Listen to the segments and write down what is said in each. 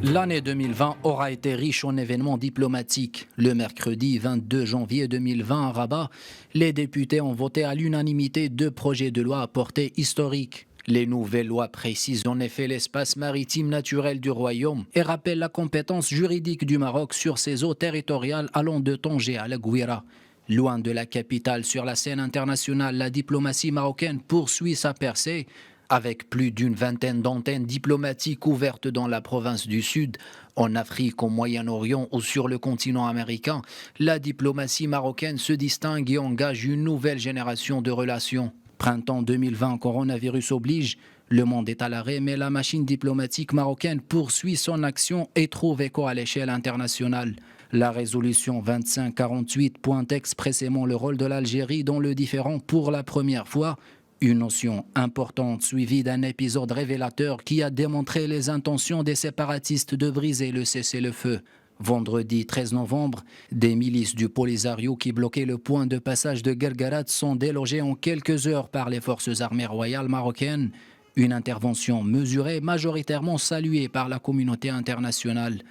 L'année 2020 aura été riche en événements diplomatiques. Le mercredi 22 janvier 2020 à Rabat, les députés ont voté à l'unanimité deux projets de loi à portée historique. Les nouvelles lois précisent en effet l'espace maritime naturel du Royaume et rappellent la compétence juridique du Maroc sur ses eaux territoriales allant de Tanger à la Gouira. Loin de la capitale sur la scène internationale, la diplomatie marocaine poursuit sa percée. Avec plus d'une vingtaine d'antennes diplomatiques ouvertes dans la province du Sud, en Afrique, au Moyen-Orient ou sur le continent américain, la diplomatie marocaine se distingue et engage une nouvelle génération de relations. Printemps 2020, coronavirus oblige, le monde est à l'arrêt, mais la machine diplomatique marocaine poursuit son action et trouve écho à l'échelle internationale. La résolution 2548 pointe expressément le rôle de l'Algérie dans le différend pour la première fois. Une notion importante suivie d'un épisode révélateur qui a démontré les intentions des séparatistes de briser le cessez-le-feu. Vendredi 13 novembre, des milices du Polisario qui bloquaient le point de passage de Guerguerat sont délogées en quelques heures par les forces armées royales marocaines. Une intervention mesurée, majoritairement saluée par la communauté internationale.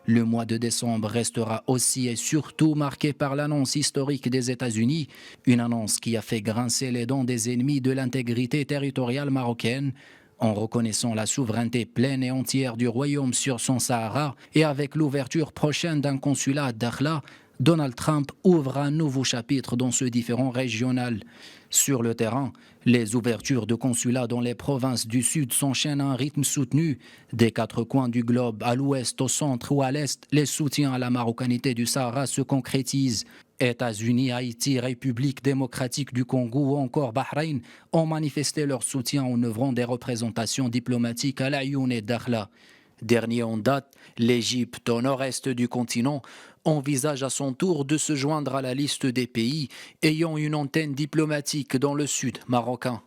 Le mois de décembre restera aussi et surtout marqué par l'annonce historique des États-Unis, une annonce qui a fait grincer les dents des ennemis de l'intégrité territoriale marocaine, en reconnaissant la souveraineté pleine et entière du Royaume sur son Sahara et avec l'ouverture prochaine d'un consulat à Dakhla. Donald Trump ouvre un nouveau chapitre dans ce différend régional. Sur le terrain, les ouvertures de consulats dans les provinces du Sud s'enchaînent à un rythme soutenu. Des quatre coins du globe, à l'ouest, au centre ou à l'est, les soutiens à la marocanité du Sahara se concrétisent. États-Unis, Haïti, République démocratique du Congo ou encore Bahreïn ont manifesté leur soutien en œuvrant des représentations diplomatiques à Laayoune et Dakhla. Dernier en date, l'Égypte, au nord-est du continent, envisage à son tour de se joindre à la liste des pays ayant une antenne diplomatique dans le sud marocain.